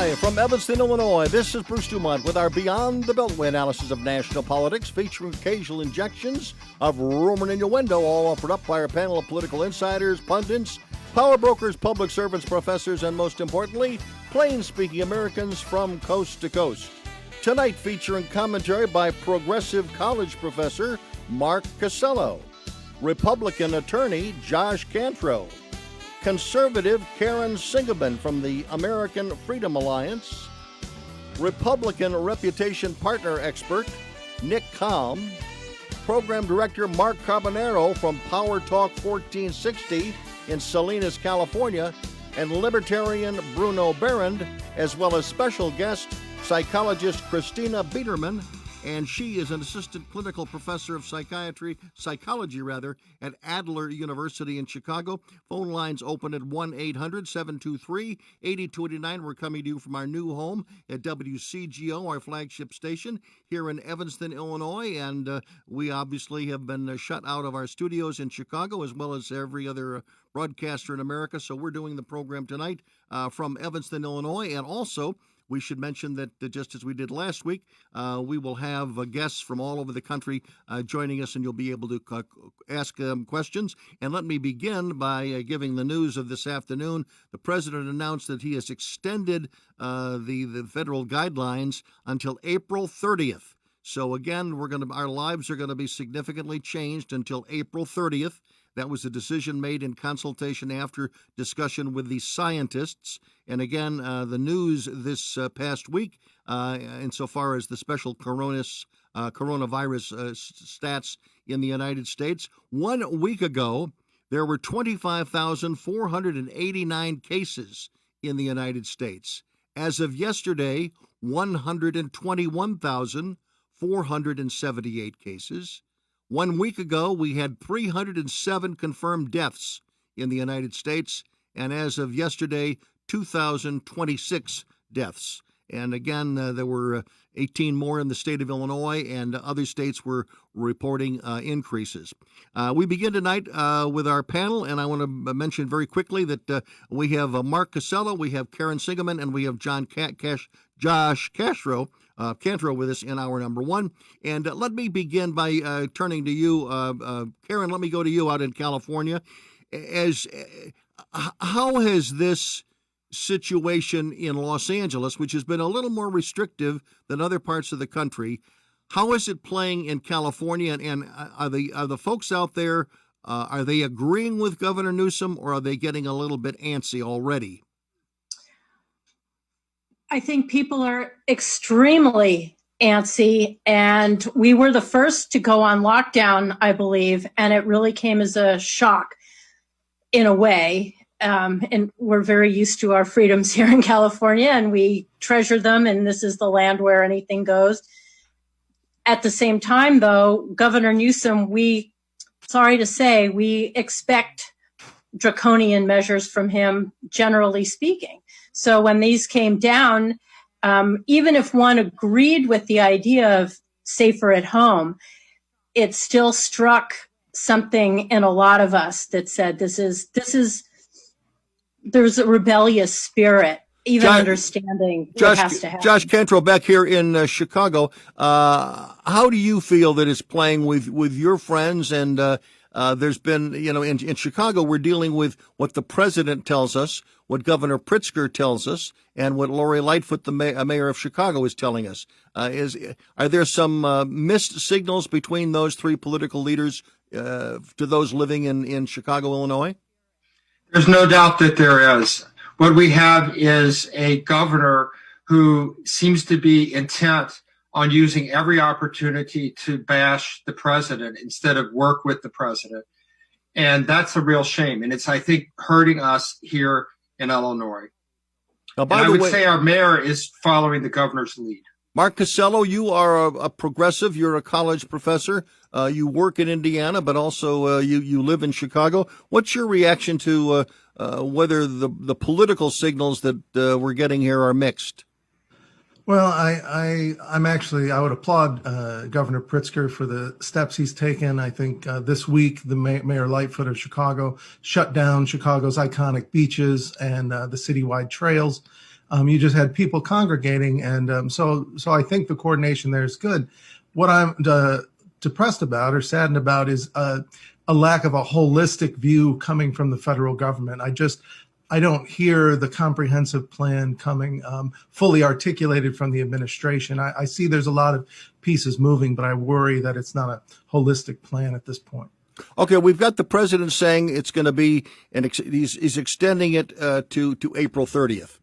Live from Evanston, Illinois, this is Bruce DuMont with our Beyond the Beltway analysis of national politics, featuring occasional injections of rumor and innuendo, all offered up by our panel of political insiders, pundits, power brokers, public servants, professors, and most importantly, plain-speaking Americans from coast to coast. Tonight featuring commentary by progressive college professor Mark Casello, Republican attorney Josh Cantrow, conservative Karen Singerman from the American Freedom Alliance, Republican reputation partner expert Nick Kalm, program director Mark Carbonaro from Power Talk 1460 in Salinas, California, and libertarian Bruno Barend, as well as special guest psychologist Christina Biederman, and she is an assistant clinical professor of psychology at Adler University in Chicago. Phone lines open at 1-800-723-8289. We're coming to you from our new home at WCGO, our flagship station here in Evanston, Illinois, and we obviously have been shut out of our studios in Chicago as well as every other broadcaster in America, so we're doing the program tonight from Evanston, Illinois, and also we should mention that just as we did last week, we will have guests from all over the country joining us, and you'll be able to ask questions. And let me begin by giving the news of this afternoon. The president announced that he has extended the federal guidelines until April 30th. So again, our lives are going to be significantly changed until April 30th. That was a decision made in consultation after discussion with the scientists. And again, the news this past week, insofar as the special coronavirus stats in the United States, 1 week ago, there were 25,489 cases in the United States. As of yesterday, 121,478 cases. 1 week ago, we had 307 confirmed deaths in the United States, and as of yesterday, 2,026 deaths. And again, there were 18 more in the state of Illinois, and other states were reporting increases. We begin tonight with our panel, and I want to mention very quickly that we have Mark Casello, we have Karen Singerman, and we have Josh Cantrow with us in hour number one. And let me begin by turning to you, Karen. Let me go to you out in California. How has this situation in Los Angeles, which has been a little more restrictive than other parts of the country, how is it playing in California? And are the folks out there, are they agreeing with Governor Newsom, or are they getting a little bit antsy already? I think people are extremely antsy, and we were the first to go on lockdown, I believe, and it really came as a shock in a way. And we're very used to our freedoms here in California, and we treasure them, and this is the land where anything goes. At the same time, though, Governor Newsom, sorry to say, we expect draconian measures from him, generally speaking. So when these came down, even if one agreed with the idea of safer at home, it still struck something in a lot of us that said there's a rebellious spirit, even understanding what has to happen. Josh Cantrow back here in Chicago. How do you feel that it's playing with your friends? And there's been, in Chicago, we're dealing with what the president tells us, what Governor Pritzker tells us, and what Lori Lightfoot, the mayor of Chicago, is telling us. Are there some missed signals between those three political leaders to those living in Chicago, Illinois? There's no doubt that there is. What we have is a governor who seems to be intent on using every opportunity to bash the president instead of work with the president. And that's a real shame. And it's, I think, hurting us here in Illinois. Now, I would say our mayor is following the governor's lead. Mark Casello, you are a progressive. You're a college professor. You work in Indiana, but also you live in Chicago. What's your reaction to whether the political signals that we're getting here are mixed? Well, I would applaud Governor Pritzker for the steps he's taken. I think this week, the Mayor Lightfoot of Chicago shut down Chicago's iconic beaches and the citywide trails. You just had people congregating, and so I think the coordination there is good. What I'm depressed about or saddened about is a lack of a holistic view coming from the federal government. I don't hear the comprehensive plan coming fully articulated from the administration. I see there's a lot of pieces moving, but I worry that it's not a holistic plan at this point. Okay, we've got the president saying it's going to be, he's extending it to April 30th.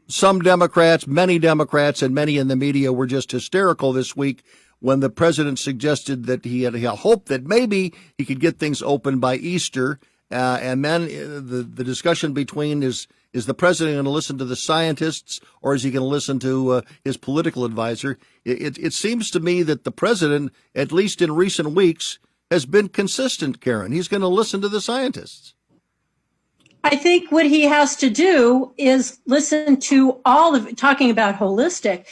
Some Democrats, many Democrats, and many in the media were just hysterical this week when the president suggested that he had a hope that maybe he could get things open by Easter. And then the discussion between is the president going to listen to the scientists or is he going to listen to his political advisor? It seems to me that the president, at least in recent weeks, has been consistent, Karen. He's going to listen to the scientists. I think what he has to do is listen to all of it, talking about holistic.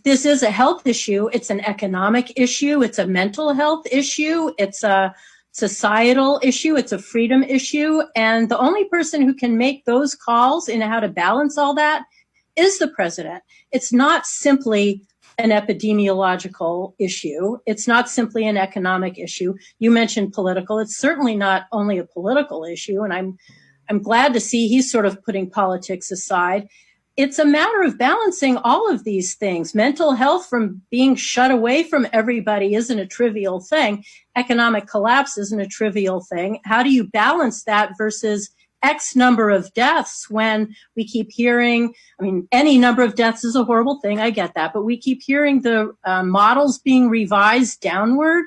This is a health issue. It's an economic issue. It's a mental health issue. It's a societal issue. It's a freedom issue. And the only person who can make those calls in how to balance all that is the president. It's not simply an epidemiological issue. It's not simply an economic issue. You mentioned political. It's certainly not only a political issue. And I'm glad to see he's sort of putting politics aside. It's a matter of balancing all of these things. Mental health from being shut away from everybody isn't a trivial thing. Economic collapse isn't a trivial thing. How do you balance that versus X number of deaths when we keep hearing, any number of deaths is a horrible thing. I get that. But we keep hearing the models being revised downward.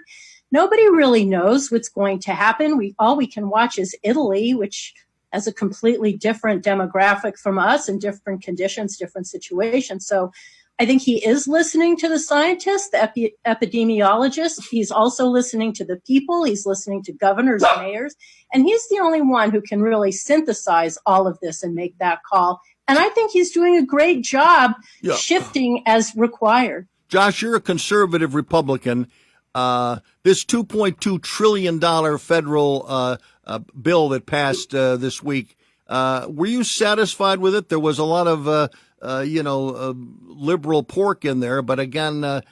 Nobody really knows what's going to happen. All we can watch is Italy, which has a completely different demographic from us and different conditions, different situations. So I think he is listening to the scientists, the epidemiologists. He's also listening to the people. He's listening to governors, mayors, and he's the only one who can really synthesize all of this and make that call. And I think he's doing a great job shifting as required. Josh, you're a conservative Republican. This $2.2 trillion federal bill that passed this week, were you satisfied with it? There was a lot of liberal pork in there, but again,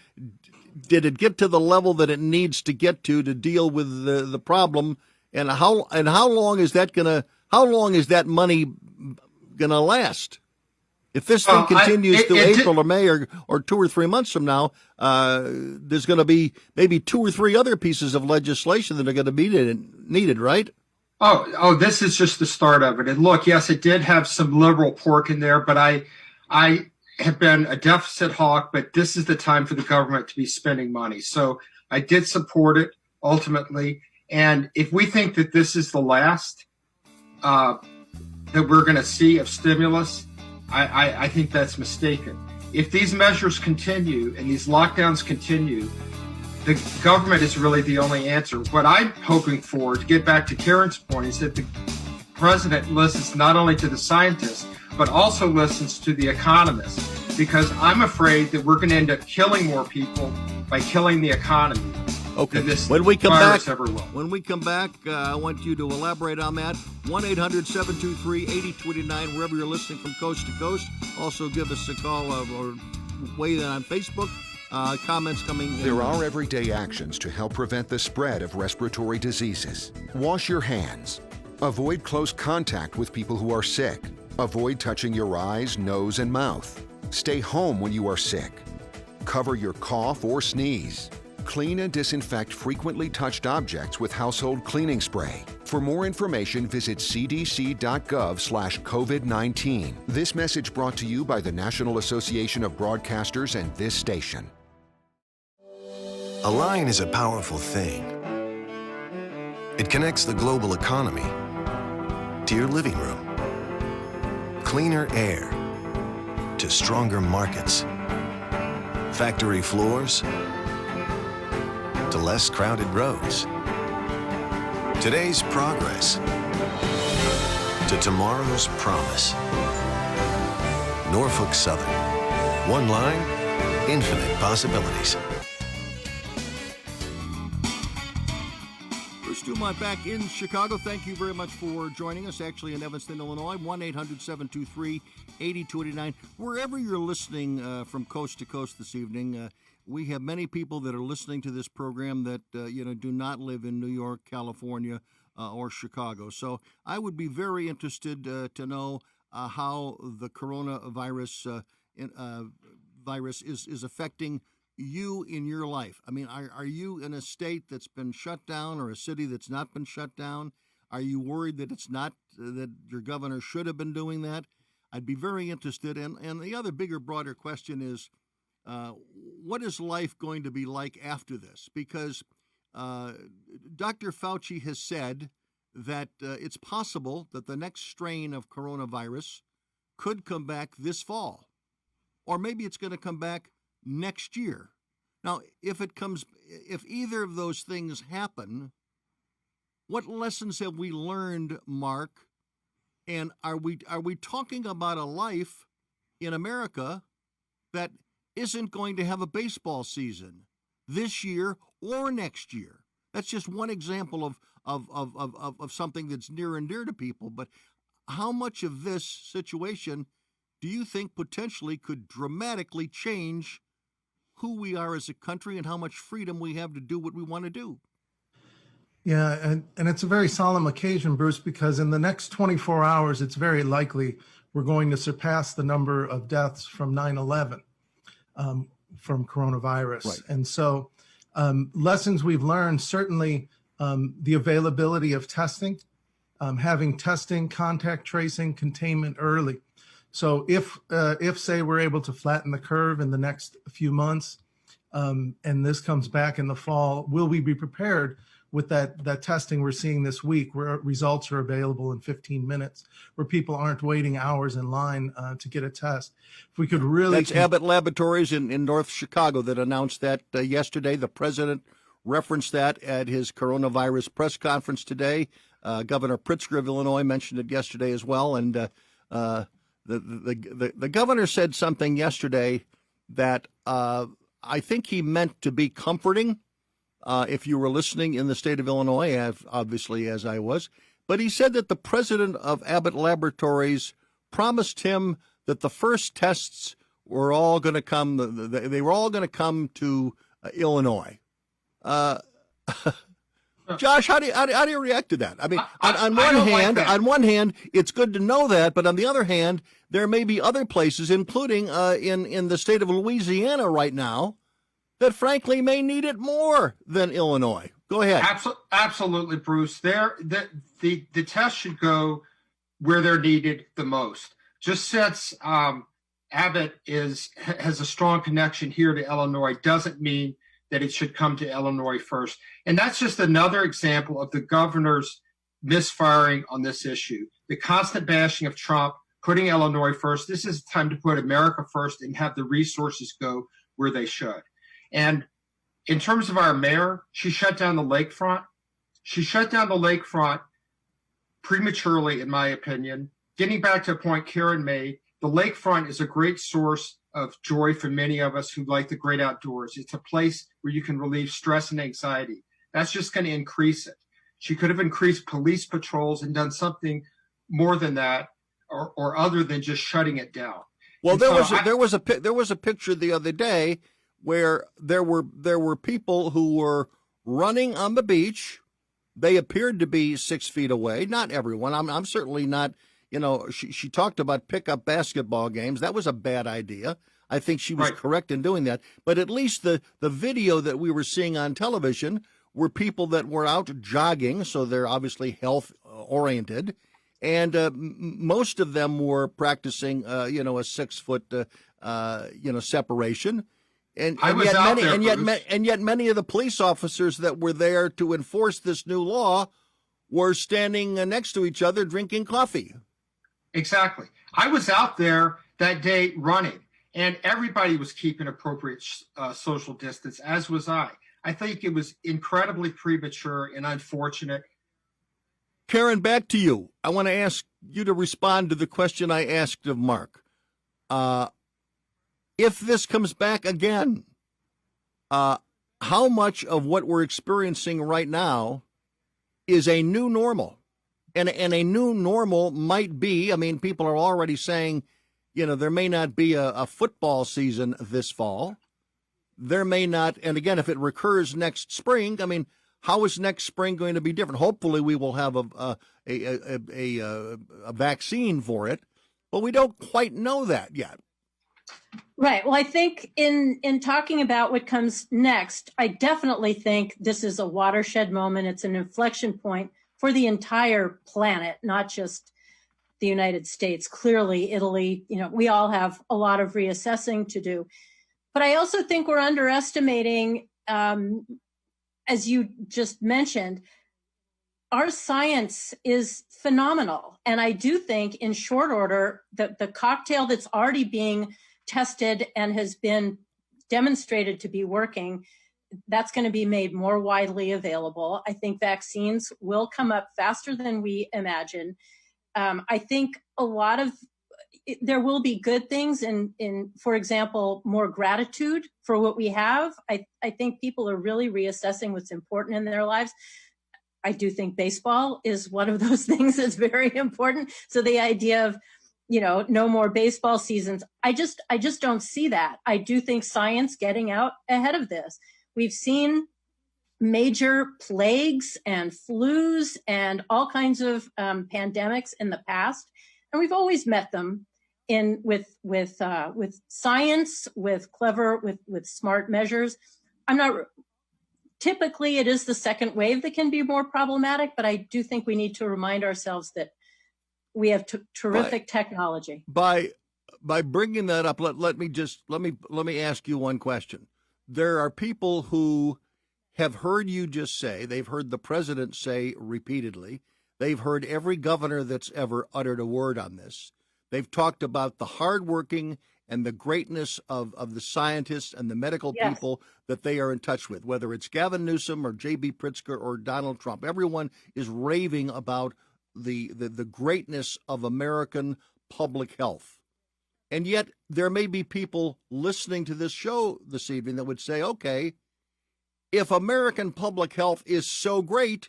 did it get to the level that it needs to get to deal with the problem? And how long is that money gonna last? If this thing continues through April or May or 2 or 3 months from now, there's going to be maybe 2 or 3 other pieces of legislation that are going to be needed, right? Oh, this is just the start of it. And look, yes, it did have some liberal pork in there, but I have been a deficit hawk, but this is the time for the government to be spending money. So I did support it ultimately. And if we think that this is the last that we're going to see of stimulus, I think that's mistaken. If these measures continue and these lockdowns continue, the government is really the only answer. What I'm hoping for, to get back to Karen's point, is that the president listens not only to the scientists, but also listens to the economists, because I'm afraid that we're going to end up killing more people by killing the economy. Okay. When we come back, I want you to elaborate on that. 1-800-723-8029, wherever you're listening from coast to coast. Also, give us a call or weigh in on Facebook. Comments coming in. There are everyday actions to help prevent the spread of respiratory diseases. Wash your hands. Avoid close contact with people who are sick. Avoid touching your eyes, nose, and mouth. Stay home when you are sick. Cover your cough or sneeze. Clean and disinfect frequently touched objects with household cleaning spray. For more information, visit cdc.gov/COVID-19. This message brought to you by the National Association of Broadcasters and this station. A line is a powerful thing. It connects the global economy to your living room. Cleaner air to stronger markets. Factory floors to less crowded roads. Today's progress to tomorrow's promise. Norfolk Southern. One line, infinite possibilities. Bruce DuMont back in Chicago. Thank you very much for joining us, actually in Evanston, Illinois, 1-800-723-8289. Wherever you're listening from coast to coast this evening, we have many people that are listening to this program that, do not live in New York, California, or Chicago. So I would be very interested to know how the coronavirus virus is affecting you in your life. I mean, are you in a state that's been shut down or a city that's not been shut down? Are you worried that it's not, that your governor should have been doing that? I'd be very interested. And the other bigger, broader question is, what is life going to be like after this? Because Dr. Fauci has said that it's possible that the next strain of coronavirus could come back this fall, or maybe it's going to come back next year. Now, if either of those things happen, what lessons have we learned, Mark? And are we talking about a life in America that isn't going to have a baseball season this year or next year? That's just one example of something that's near and dear to people. But how much of this situation do you think potentially could dramatically change who we are as a country and how much freedom we have to do what we want to do? Yeah, and it's a very solemn occasion, Bruce, because in the next 24 hours, it's very likely we're going to surpass the number of deaths from 9/11 from coronavirus. Right. And so lessons we've learned, certainly the availability of testing, having testing, contact tracing, containment early. So if say we're able to flatten the curve in the next few months, and this comes back in the fall, will we be prepared with that testing we're seeing this week, where results are available in 15 minutes, where people aren't waiting hours in line to get a test? If we could really... That's Abbott Laboratories in North Chicago that announced that yesterday. The president referenced that at his coronavirus press conference today. Governor Pritzker of Illinois mentioned it yesterday as well, and The governor said something yesterday that I think he meant to be comforting if you were listening in the state of Illinois, obviously as I was. But he said that the president of Abbott Laboratories promised him that the first tests were all going to come. They were all going to come to Illinois. Josh, how do you react to that? I mean, on one hand, it's good to know that, but on the other hand, there may be other places, including in the state of Louisiana right now, that frankly may need it more than Illinois. Go ahead. Absolutely, Bruce. The tests should go where they're needed the most. Just since Abbott has a strong connection here to Illinois doesn't mean that it should come to Illinois first. And that's just another example of the governor's misfiring on this issue. The constant bashing of Trump, putting Illinois first. This is time to put America first and have the resources go where they should. And in terms of our mayor, she shut down the lakefront. She shut down the lakefront prematurely, in my opinion. Getting back to a point Karen made, the lakefront is a great source of joy for many of us who like the great outdoors. It's a place where you can relieve stress and anxiety. That's just going to increase it. She could have increased police patrols and done something more than that, or other than just shutting it down. Well, there was a picture the other day where there were people who were running on the beach. They appeared to be 6 feet away. Not everyone. I'm certainly not. She talked about pickup basketball games. That was a bad idea. I think she was correct in doing that. But at least the video that we were seeing on television were people that were out jogging, so they're obviously health-oriented. And most of them were practicing, a 6 foot, separation. And yet many of the police officers that were there to enforce this new law were standing next to each other drinking coffee. Exactly. I was out there that day running, and everybody was keeping appropriate social distance, as was I. I think it was incredibly premature and unfortunate. Karen, back to you. I want to ask you to respond to the question I asked of Mark. If this comes back again, how much of what we're experiencing right now is a new normal. And a new normal might be, I mean, people are already saying, you know, there may not be a football season this fall. There may not, and again, if it recurs next spring, I mean, how is next spring going to be different? Hopefully we will have a vaccine for it, but we don't quite know that yet. Right. Well, I think in talking about what comes next, I definitely think this is a watershed moment. It's an inflection point for the entire planet, not just the United States. Clearly, Italy, you know, we all have a lot of reassessing to do. But I also think we're underestimating, as you just mentioned, our science is phenomenal. And I do think in short order, the cocktail that's already being tested and has been demonstrated to be working, that's going to be made more widely available. I think vaccines will come up faster than we imagine. I think there will be good things in, for example, more gratitude for what we have. I think people are really reassessing what's important in their lives. I do think baseball is one of those things that's very important. So the idea of, you know, no more baseball seasons, I just don't see that. I do think science getting out ahead of this. We've seen major plagues and flus and all kinds of pandemics in the past, and we've always met them with science, with clever, with smart measures. Typically it is the second wave that can be more problematic, but I do think we need to remind ourselves that we have terrific technology. By bringing that up, let me ask you one question. There are people who have heard you just say, they've heard the president say repeatedly, they've heard every governor that's ever uttered a word on this. They've talked about the hardworking and the greatness of the scientists and the medical people that they are in touch with, whether it's Gavin Newsom or J.B. Pritzker or Donald Trump. Everyone is raving about the greatness of American public health. And yet there may be people listening to this show this evening that would say, okay, if American public health is so great,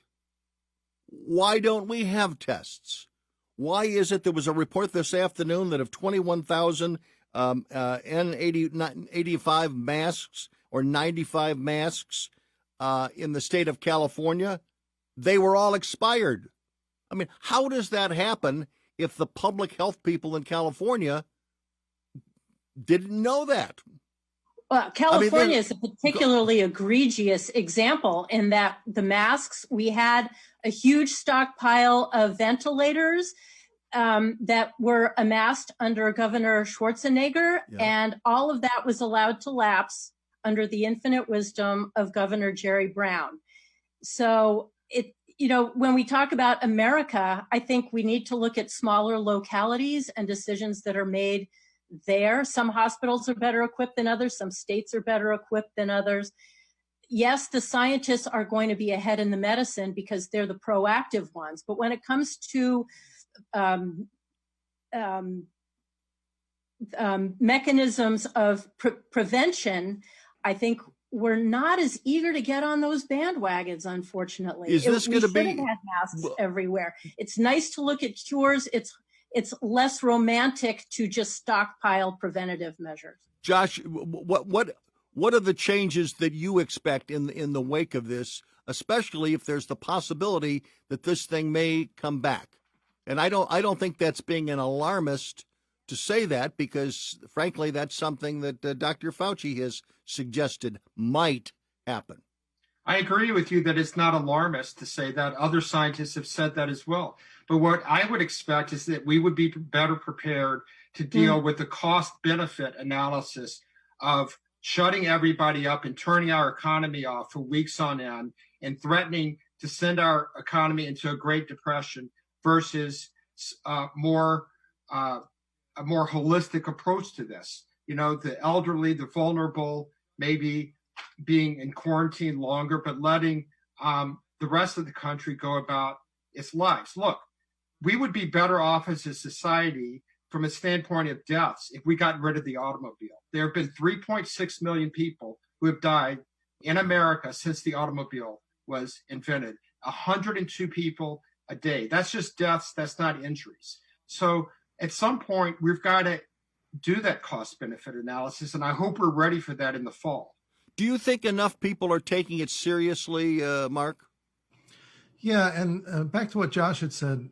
why don't we have tests? Why is it there was a report this afternoon that of 21,000 N85 masks or 95 masks in the state of California, they were all expired. I mean, how does that happen if the public health people in California didn't know that? Well, California is a particularly egregious example in that the masks, we had a huge stockpile of ventilators that were amassed under Governor Schwarzenegger, and all of that was allowed to lapse under the infinite wisdom of Governor Jerry Brown. So when we talk about America, I think we need to look at smaller localities and decisions that are made there. Some hospitals are better equipped than others. Some states are better equipped than others. Yes, the scientists are going to be ahead in the medicine because they're the proactive ones. But when it comes to mechanisms of prevention, I think we're not as eager to get on those bandwagons, unfortunately. Is this going to be? We should have had masks everywhere. It's nice to look at cures. It's less romantic to just stockpile preventative measures. Josh, what are the changes that you expect in the wake of this, especially if there's the possibility that this thing may come back? And I don't think that's being an alarmist to say that, because frankly, that's something that Dr. Fauci has suggested might happen. I agree with you that it's not alarmist to say that. Other scientists have said that as well. But what I would expect is that we would be better prepared to deal with the cost-benefit analysis of shutting everybody up and turning our economy off for weeks on end and threatening to send our economy into a Great Depression versus a more holistic approach to this. You know, the elderly, the vulnerable, maybe being in quarantine longer, but letting the rest of the country go about its lives. Look, we would be better off as a society from a standpoint of deaths if we got rid of the automobile. There have been 3.6 million people who have died in America since the automobile was invented. 102 people a day. That's just deaths. That's not injuries. So at some point, we've got to do that cost benefit analysis, and I hope we're ready for that in the fall. Do you think enough people are taking it seriously, Mark? Yeah, and back to what Josh had said,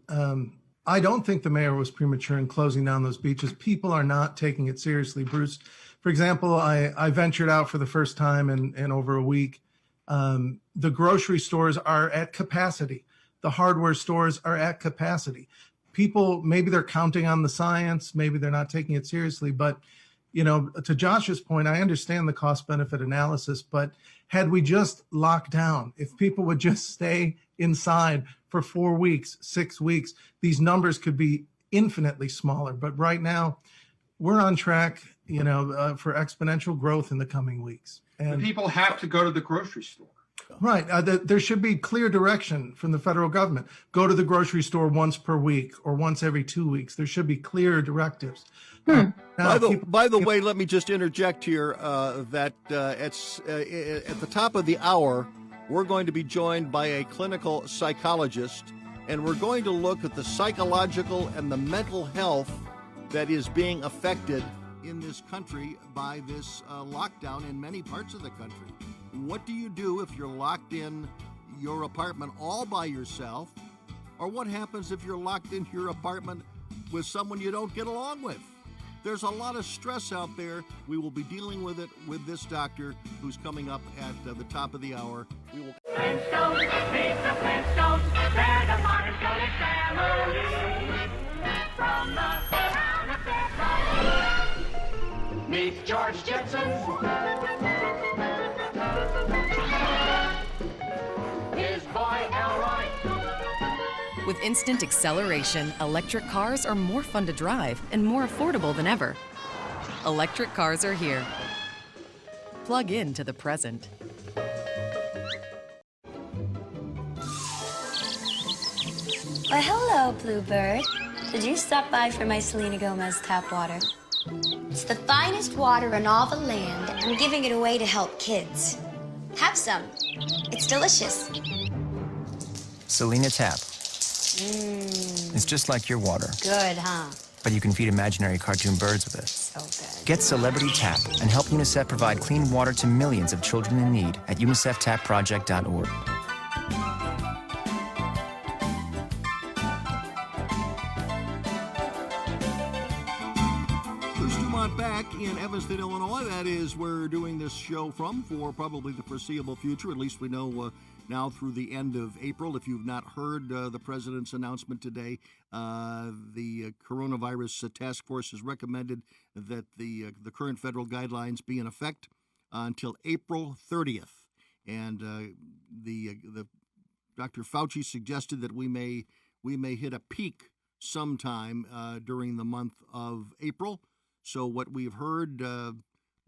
I don't think the mayor was premature in closing down those beaches. People are not taking it seriously, Bruce. For example, I ventured out for the first time in over a week. The grocery stores are at capacity. The hardware stores are at capacity. People, maybe they're counting on the science, maybe they're not taking it seriously, but to Josh's point, I understand the cost benefit analysis, but had we just locked down, if people would just stay inside for 4 weeks, 6 weeks, these numbers could be infinitely smaller. But right now, we're on track, for exponential growth in the coming weeks. And people have to go to the grocery store. Right. There should be clear direction from the federal government. Go to the grocery store once per week or once every 2 weeks. There should be clear directives. Now, by the way, let me just interject here that at the top of the hour, we're going to be joined by a clinical psychologist, and we're going to look at the psychological and the mental health that is being affected in this country by this lockdown in many parts of the country. What do you do if you're locked in your apartment all by yourself? Or what happens if you're locked in your apartment with someone you don't get along with? There's a lot of stress out there. We will be dealing with it with this doctor who's coming up at the top of the hour. We will. Flintstones, meet the Flintstones. They're the modern Sonic family. From the town of Beltway. Meet George Jetson. His boy Elroy. With instant acceleration, electric cars are more fun to drive and more affordable than ever. Electric cars are here. Plug in to the present. Why, hello, Bluebird. Did you stop by for my Selena Gomez tap water? It's the finest water in all the land. I'm giving it away to help kids. Have some. It's delicious. Selena Tap. Mmm. It's just like your water. Good, huh? But you can feed imaginary cartoon birds with it. So good. Get Celebrity Tap and help UNICEF provide clean water to millions of children in need at uniceftaproject.org. Back in Evanston, Illinois. That is where we're doing this show from for probably the foreseeable future. At least we know now through the end of April. If you've not heard the president's announcement today, the coronavirus task force has recommended that the current federal guidelines be in effect until April 30th. And the Dr. Fauci suggested that we may hit a peak sometime during the month of April. So what we've heard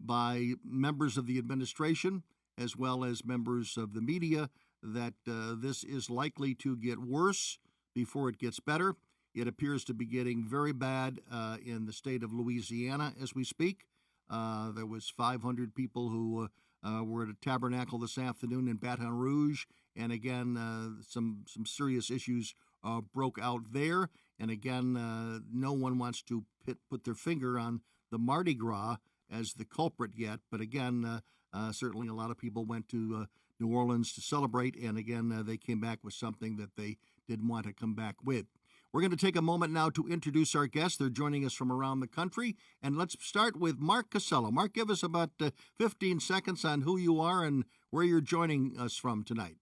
by members of the administration as well as members of the media, that this is likely to get worse before it gets better. It appears to be getting very bad in the state of Louisiana as we speak. There was 500 people who were at a tabernacle this afternoon in Baton Rouge. And again, some serious issues broke out there. And again, no one wants to put their finger on the Mardi Gras as the culprit yet. But again, certainly a lot of people went to New Orleans to celebrate. And again, they came back with something that they didn't want to come back with. We're going to take a moment now to introduce our guests. They're joining us from around the country. And let's start with Mark Casello. Mark, give us about 15 seconds on who you are and where you're joining us from tonight.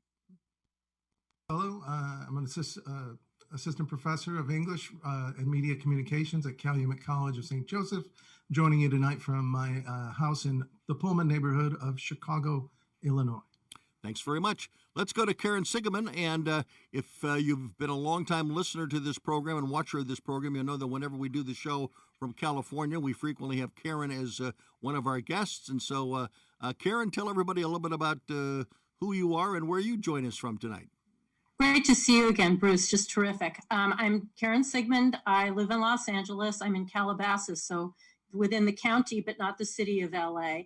Hello, I'm an assistant professor of English and Media Communications at Calumet College of St. Joseph, joining you tonight from my house in the Pullman neighborhood of Chicago, Illinois. Thanks very much. Let's go to Karen Sigeman. And if you've been a longtime listener to this program and watcher of this program, you'll know that whenever we do the show from California, we frequently have Karen as one of our guests. And so, Karen, tell everybody a little bit about who you are and where you join us from tonight. Great to see you again, Bruce. Just terrific. I'm Karen Sigmund. I live in Los Angeles. I'm in Calabasas, so within the county, but not the city of LA.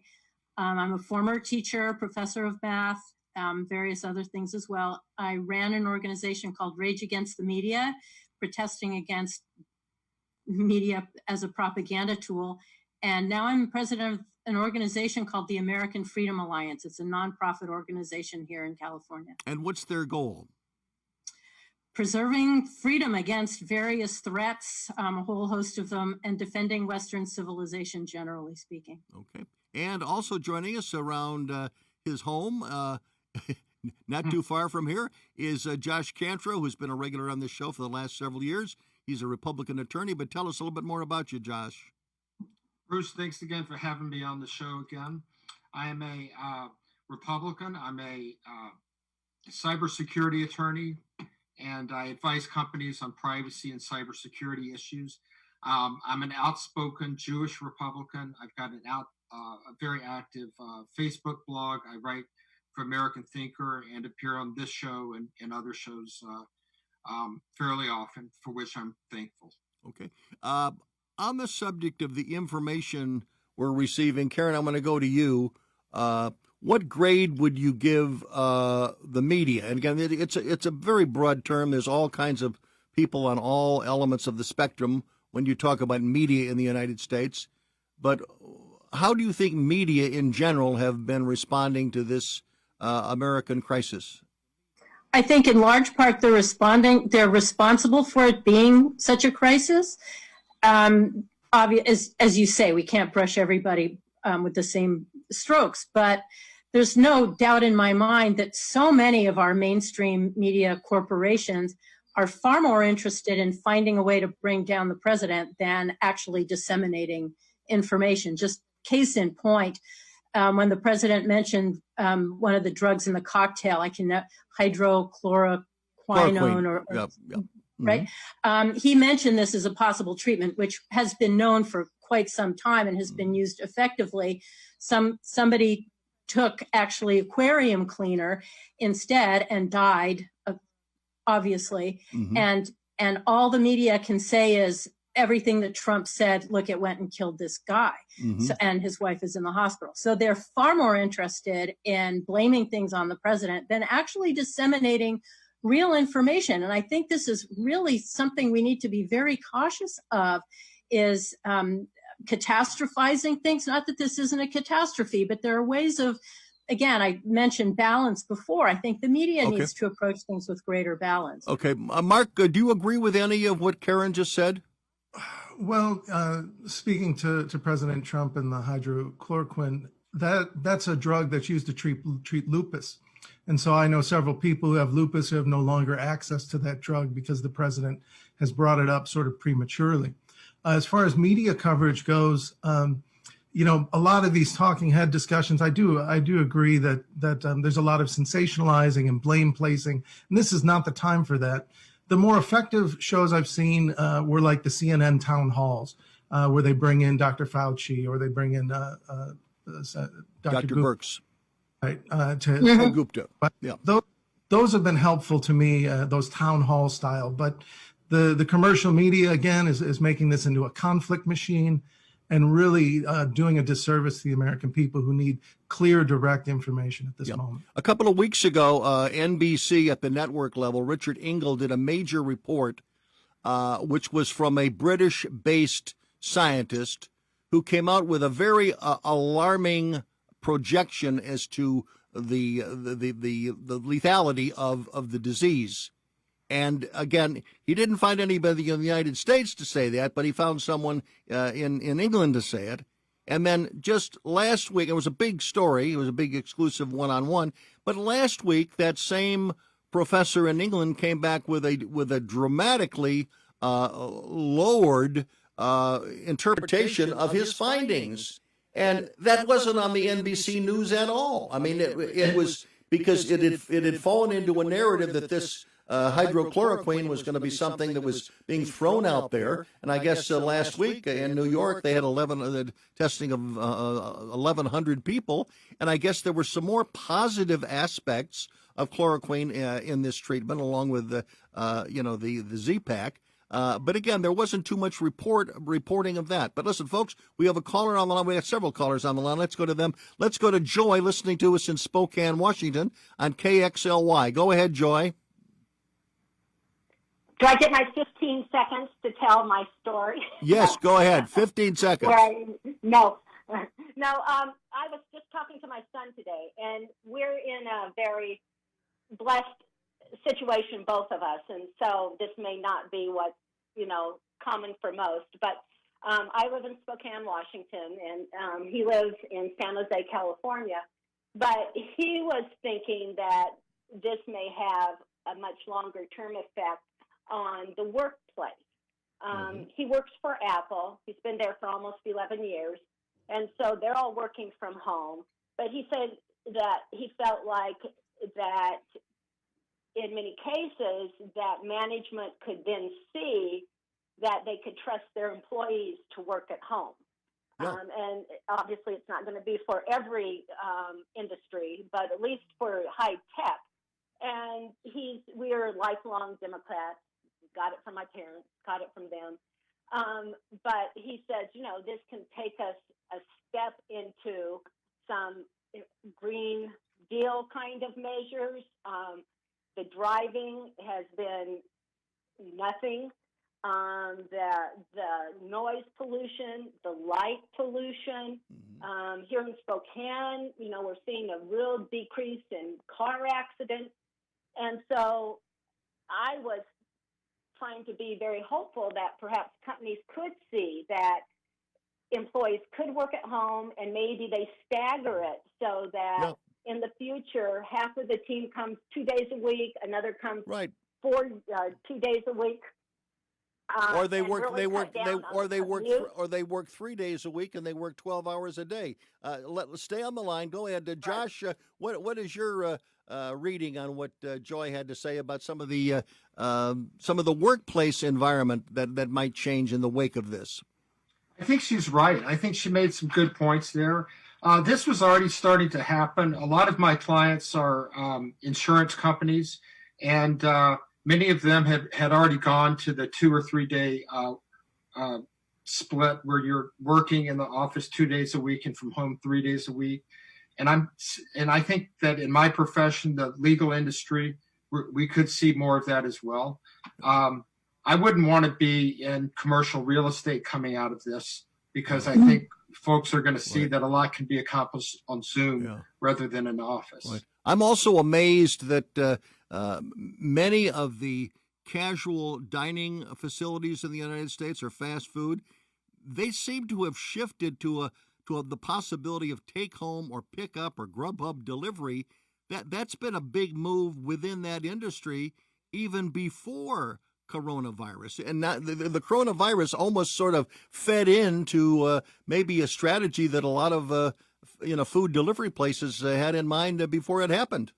I'm a former teacher, professor of math, various other things as well. I ran an organization called Rage Against the Media, protesting against media as a propaganda tool. And now I'm president of an organization called the American Freedom Alliance. It's a nonprofit organization here in California. And what's their goal? Preserving freedom against various threats, a whole host of them, and defending Western civilization, generally speaking. Okay. And also joining us around his home, not too far from here, is Josh Cantrell, who's been a regular on this show for the last several years. He's a Republican attorney, but tell us a little bit more about you, Josh. Bruce, thanks again for having me on the show again. I am a Republican. I'm a cybersecurity attorney, and I advise companies on privacy and cybersecurity issues. I'm an outspoken Jewish Republican. I've got a very active Facebook blog. I write for American Thinker and appear on this show and other shows fairly often, for which I'm thankful. Okay. On the subject of the information we're receiving, Karen, I'm going to go to you. What grade would you give the media? And again, it's a very broad term. There's all kinds of people on all elements of the spectrum when you talk about media in the United States. But how do you think media in general have been responding to this American crisis? I think in large part they're responsible for it being such a crisis. As you say, we can't brush everybody with the same strokes, but there's no doubt in my mind that so many of our mainstream media corporations are far more interested in finding a way to bring down the president than actually disseminating information. Just case in point, when the president mentioned one of the drugs in the cocktail, hydrochloroquine, or yep. right? He mentioned this as a possible treatment, which has been known for quite some time and has been used effectively. Somebody took actually aquarium cleaner instead and died, obviously. And all the media can say is everything that Trump said, look, it went and killed this guy. And his wife is in the hospital. So they're far more interested in blaming things on the president than actually disseminating real information. And I think this is really something we need to be very cautious of, is catastrophizing things. Not that this isn't a catastrophe, but there are ways of, again, I mentioned balance before. I think the media needs to approach things with greater balance. Okay. Mark, do you agree with any of what Karen just said? Well, speaking to President Trump and the hydrochloroquine, that's a drug that's used to treat lupus. And so I know several people who have lupus who have no longer access to that drug because the president has brought it up sort of prematurely. As far as media coverage goes, a lot of these talking head discussions, I do agree that there's a lot of sensationalizing and blame placing, and this is not the time for that. The more effective shows I've seen were like the CNN town halls, where they bring in Dr. Fauci or they bring in Dr. Birx. Right, Gupta. Yeah. Those have been helpful to me, those town hall style. But the commercial media, again, is making this into a conflict machine and really doing a disservice to the American people who need clear, direct information at this moment. A couple of weeks ago, NBC at the network level, Richard Engel did a major report, which was from a British-based scientist who came out with a very alarming projection as to the lethality of the disease. And again, he didn't find anybody in the United States to say that, but he found someone in England to say it. And then just last week, it was a big story. It was a big exclusive one-on-one. But last week, that same professor in England came back with a dramatically lowered interpretation of his findings. And that wasn't on the NBC News at all. I mean, it was because it had fallen into a narrative that this hydrochloroquine was going to be something that was being thrown out there. And I guess last week in New York, they had testing of 1,100 people. And I guess there were some more positive aspects of chloroquine in this treatment, along with the Z-Pak. But again, there wasn't too much reporting of that. But listen, folks, we have a caller on the line. We have several callers on the line. Let's go to them. Let's go to Joy, listening to us in Spokane, Washington, on KXLY. Go ahead, Joy. Do I get my 15 seconds to tell my story? Yes, go ahead. 15 seconds. No. I was just talking to my son today, and we're in a very blessed situation, both of us, and so this may not be what, common for most, but I live in Spokane, Washington, and he lives in San Jose, California, but he was thinking that this may have a much longer-term effect on the workplace. He works for Apple. He's been there for almost 11 years, and so they're all working from home, but he said that he felt like that in many cases that management could then see that they could trust their employees to work at home. Yeah. And obviously it's not going to be for every industry, but at least for high tech. And we are lifelong Democrats, got it from my parents, got it from them. But he says, this can take us a step into some Green Deal kind of measures. The driving has been nothing. The noise pollution, the light pollution. Here in Spokane, we're seeing a real decrease in car accidents. And so I was trying to be very hopeful that perhaps companies could see that employees could work at home and maybe they stagger it so that in the future, half of the team comes 2 days a week, another comes 2 days a week. Or they work 3 days a week and they work 12 hours a day. Let's stay on the line. Go ahead, Josh. What is your reading on what Joy had to say about some of the workplace environment that might change in the wake of this? I think she's right. I think she made some good points there. This was already starting to happen. A lot of my clients are insurance companies, and many of them had already gone to the 2 or 3 day split where you're working in the office 2 days a week and from home 3 days a week. And I think that in my profession, the legal industry, we could see more of that as well. I wouldn't want to be in commercial real estate coming out of this, because I think folks are going to see that a lot can be accomplished on Zoom rather than in the office. Right. I'm also amazed that many of the casual dining facilities in the United States or fast food, they seem to have shifted to the possibility of take home or pick up or Grubhub delivery. That's been a big move within that industry even before coronavirus. And now the coronavirus almost sort of fed into maybe a strategy that a lot of food delivery places had in mind before it happened.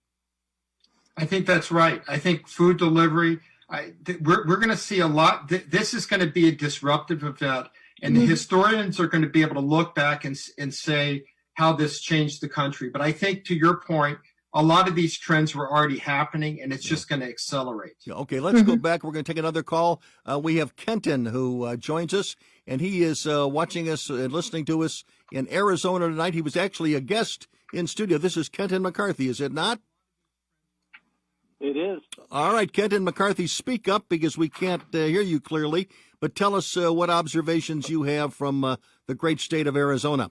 I think that's right. I think food delivery, we're going to see a lot. This is going to be a disruptive event, and the historians are going to be able to look back and say how this changed the country. But I think, to your point, a lot of these trends were already happening, and it's just going to accelerate. Okay, let's go back. We're going to take another call. We have Kenton who joins us, and he is watching us and listening to us in Arizona tonight. He was actually a guest in studio. This is Kenton McCarthy, is it not? It is. All right, Kenton McCarthy, speak up because we can't hear you clearly, but tell us what observations you have from the great state of Arizona.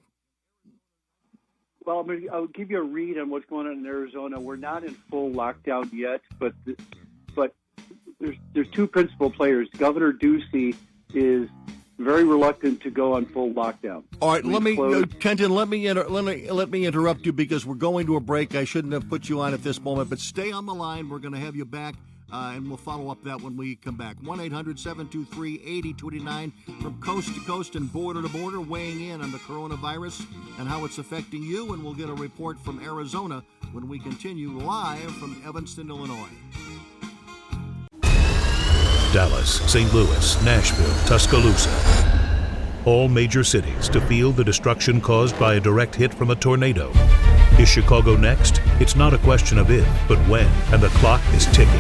Well, I'll give you a read on what's going on in Arizona. We're not in full lockdown yet, but there's two principal players. Governor Ducey is very reluctant to go on full lockdown. All right, Kenton, let me interrupt you because we're going to a break. I shouldn't have put you on at this moment, but stay on the line. We're going to have you back, and we'll follow up that when we come back. 1-800-723-8029 from coast to coast and border to border, weighing in on the coronavirus and how it's affecting you, and we'll get a report from Arizona when we continue live from Evanston, Illinois. Dallas, St. Louis, Nashville, Tuscaloosa. All major cities to feel the destruction caused by a direct hit from a tornado. Is Chicago next? It's not a question of if, but when, and the clock is ticking.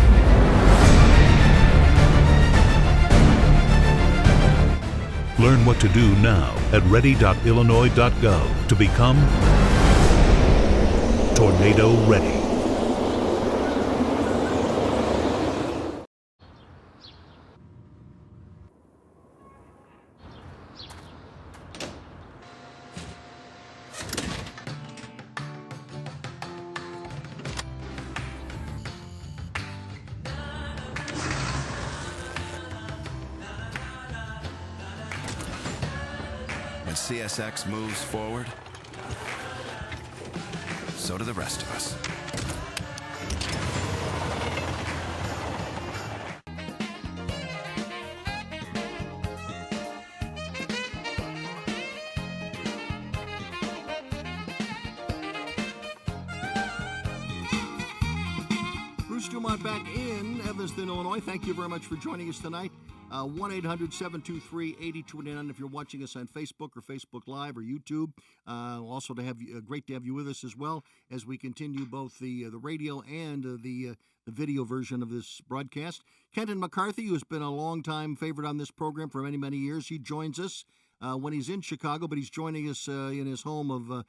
Learn what to do now at ready.illinois.gov to become tornado ready. When CSX moves forward, so do the rest of us. Bruce DuMont back in Evanston, Illinois. Thank you very much for joining us tonight. 1-800-723-8289 if you're watching us on Facebook or Facebook Live or YouTube. Also, great to have you with us as well as we continue both the radio and the video version of this broadcast. Kenton McCarthy, who has been a long-time favorite on this program for many, many years, he joins us when he's in Chicago, but he's joining us in his home of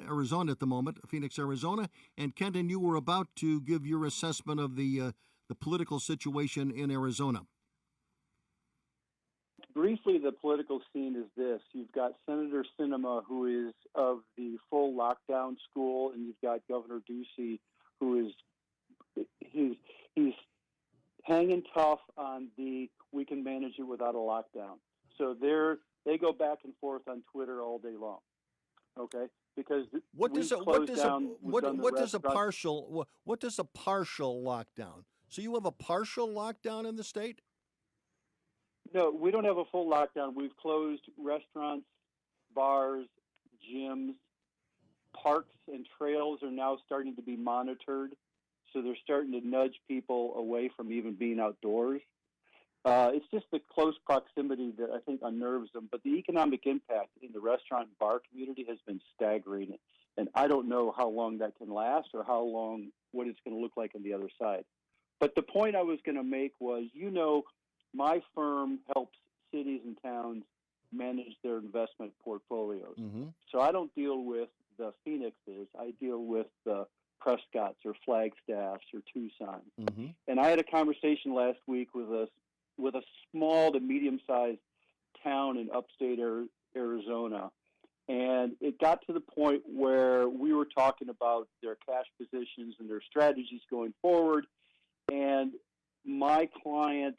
Arizona at the moment, Phoenix, Arizona. And Kenton, you were about to give your assessment of the political situation in Arizona. Briefly, the political scene is this. You've got Senator Sinema, who is of the full lockdown school, and you've got Governor Ducey, who is he's hanging tough on the we can manage it without a lockdown. So they go back and forth on Twitter all day long. Okay? Because what does a partial lockdown? So you have a partial lockdown in the state? No, we don't have a full lockdown. We've closed restaurants, bars, gyms, parks, and trails are now starting to be monitored. So they're starting to nudge people away from even being outdoors. It's just the close proximity that I think unnerves them. But the economic impact in the restaurant and bar community has been staggering. And I don't know how long that can last or what it's going to look like on the other side. But the point I was going to make was, my firm helps cities and towns manage their investment portfolios. Mm-hmm. So I don't deal with the Phoenixes. I deal with the Prescotts or Flagstaffs or Tucsons. Mm-hmm. And I had a conversation last week with a small to medium-sized town in upstate Arizona. And it got to the point where we were talking about their cash positions and their strategies going forward. And my client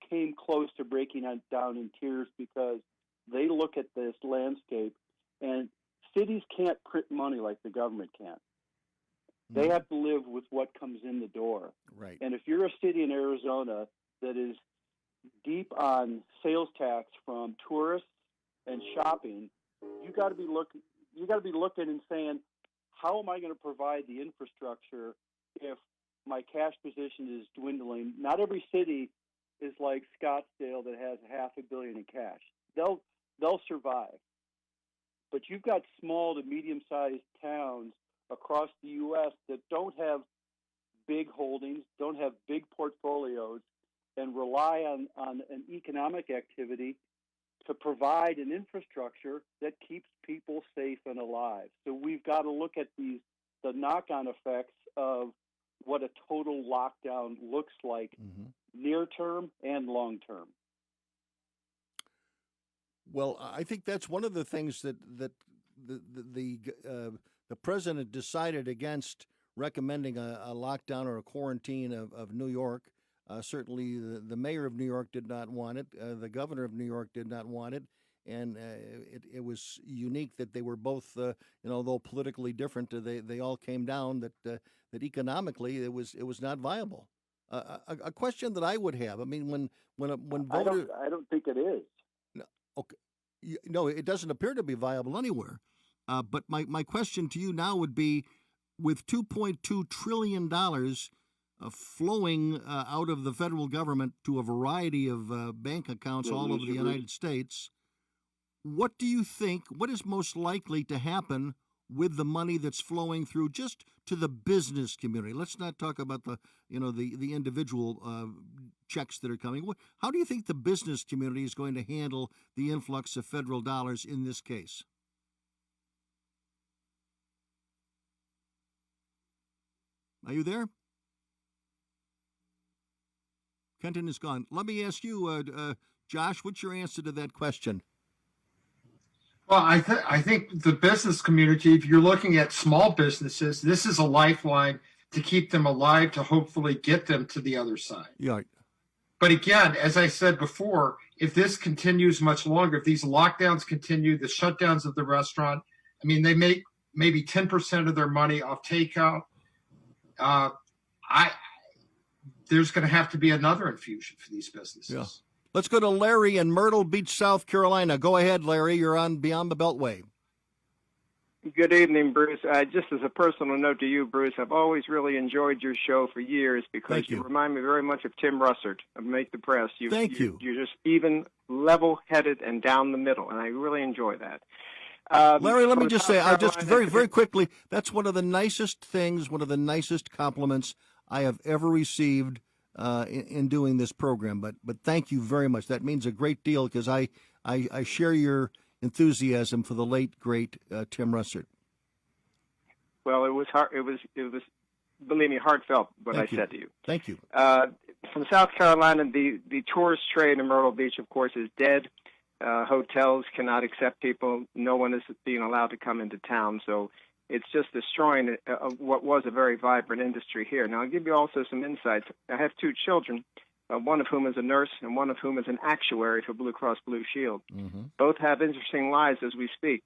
came close to breaking down in tears because they look at this landscape, and cities can't print money like the government can. Mm-hmm. They have to live with what comes in the door. Right. And if you're a city in Arizona that is deep on sales tax from tourists and shopping, you got to be looking and saying, how am I going to provide the infrastructure if my cash position is dwindling? Not every city is like Scottsdale that has $500 million in cash. They'll survive. But you've got small to medium-sized towns across the U.S. that don't have big holdings, don't have big portfolios, and rely on an economic activity to provide an infrastructure that keeps people safe and alive. So we've got to look at the knock-on effects of what a total lockdown looks like, mm-hmm. near term and long term. Well, I think that's one of the things that the president decided against recommending a lockdown or a quarantine of New York. Certainly, the mayor of New York did not want it. The governor of New York did not want it. And it was unique that they were both, though politically different, they all came down that economically it was not viable. A question that I would have, I mean, when voters, I don't think it is. No, okay, no, it doesn't appear to be viable anywhere. But my question to you now would be, with $2.2 trillion flowing out of the federal government to a variety of bank accounts all over the United States. What do you think, what is most likely to happen with the money that's flowing through just to the business community? Let's not talk about the individual checks that are coming. How do you think the business community is going to handle the influx of federal dollars in this case? Are you there? Kenton is gone. Let me ask you, Josh, what's your answer to that question? Well, I think the business community, if you're looking at small businesses, this is a lifeline to keep them alive, to hopefully get them to the other side. Yeah. But again, as I said before, if this continues much longer, if these lockdowns continue, the shutdowns of the restaurant, I mean, they make maybe 10% of their money off takeout. There's going to have to be another infusion for these businesses. Yeah. Let's go to Larry in Myrtle Beach, South Carolina. Go ahead, Larry. You're on Beyond the Beltway. Good evening, Bruce. Just as a personal note to you, Bruce, I've always really enjoyed your show for years because you remind me very much of Tim Russert of Make the Press. Thank you. You're just even, level-headed, and down the middle, and I really enjoy that. Larry, let me just say, very quickly, that's one of the nicest things, one of the nicest compliments I have ever received in doing this program. But thank you very much. That means a great deal because I share your enthusiasm for the late great Tim Russert. Well, it was believe me, heartfelt what I said to you. Thank you. From South Carolina, the tourist trade in Myrtle Beach, of course, is dead. Hotels cannot accept people. No one is being allowed to come into town. So it's just destroying what was a very vibrant industry here. Now, I'll give you also some insights. I have two children, one of whom is a nurse and one of whom is an actuary for Blue Cross Blue Shield. Mm-hmm. Both have interesting lives as we speak.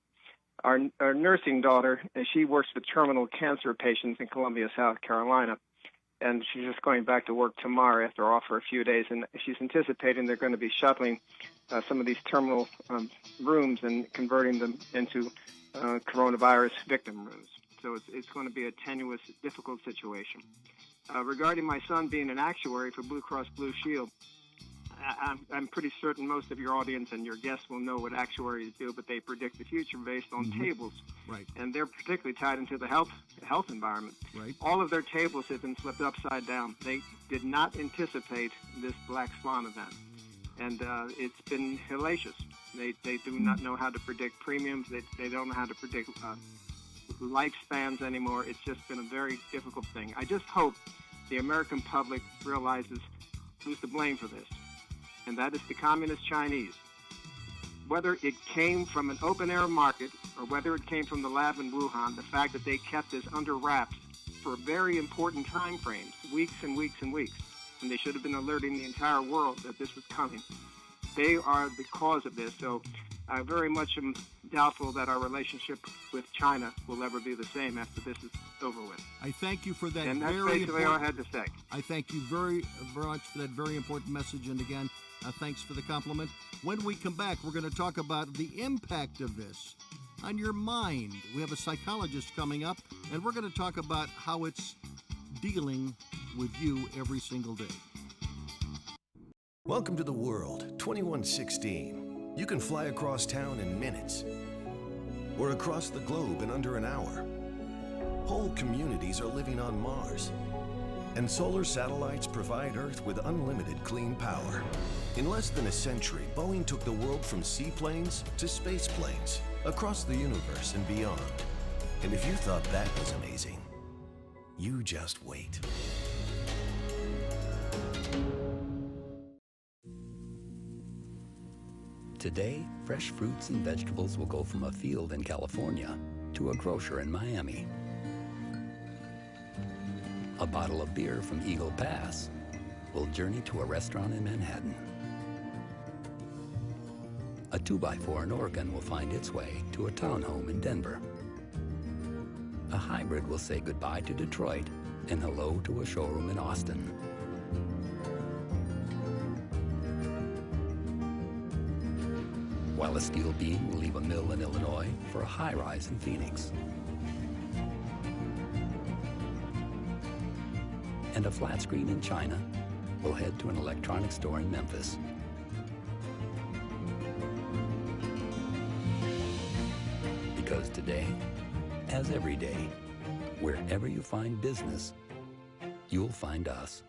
Our nursing daughter, she works with terminal cancer patients in Columbia, South Carolina, and she's just going back to work tomorrow after off for a few days, and she's anticipating they're going to be shuttling some of these terminal rooms and converting them into coronavirus victim rooms. So it's going to be a tenuous, difficult situation. Regarding my son being an actuary for Blue Cross Blue Shield, I'm pretty certain most of your audience and your guests will know what actuaries do, but they predict the future based on tables. Right. And they're particularly tied into the health environment. Right. All of their tables have been flipped upside down. They did not anticipate this black swan event. And it's been hellacious. They do not know how to predict premiums. They don't know how to predict lifespans anymore. It's just been a very difficult thing. I just hope the American public realizes who's to blame for this, and that is the communist Chinese. Whether it came from an open-air market or whether it came from the lab in Wuhan, the fact that they kept this under wraps for very important time frames, weeks and weeks and weeks, and they should have been alerting the entire world that this was coming. They are the cause of this, so I very much am doubtful that our relationship with China will ever be the same after this is over with. I thank you for that. And that's basically all I had to say. I thank you very, very much for that very important message. And again, thanks for the compliment. When we come back, we're going to talk about the impact of this on your mind. We have a psychologist coming up, and we're going to talk about how it's dealing with you every single day. Welcome to the world, 2116. You can fly across town in minutes, or across the globe in under an hour. Whole communities are living on Mars, and solar satellites provide Earth with unlimited clean power. In less than a century, Boeing took the world from seaplanes to space planes, across the universe and beyond. And if you thought that was amazing, you just wait. Today, fresh fruits and vegetables will go from a field in California to a grocer in Miami. A bottle of beer from Eagle Pass will journey to a restaurant in Manhattan. A 2x4 in Oregon will find its way to a townhome in Denver. A hybrid will say goodbye to Detroit and hello to a showroom in Austin. While a steel beam will leave a mill in Illinois for a high-rise in Phoenix. And a flat screen in China will head to an electronics store in Memphis. Because today, as every day. Wherever you find business, you'll find us.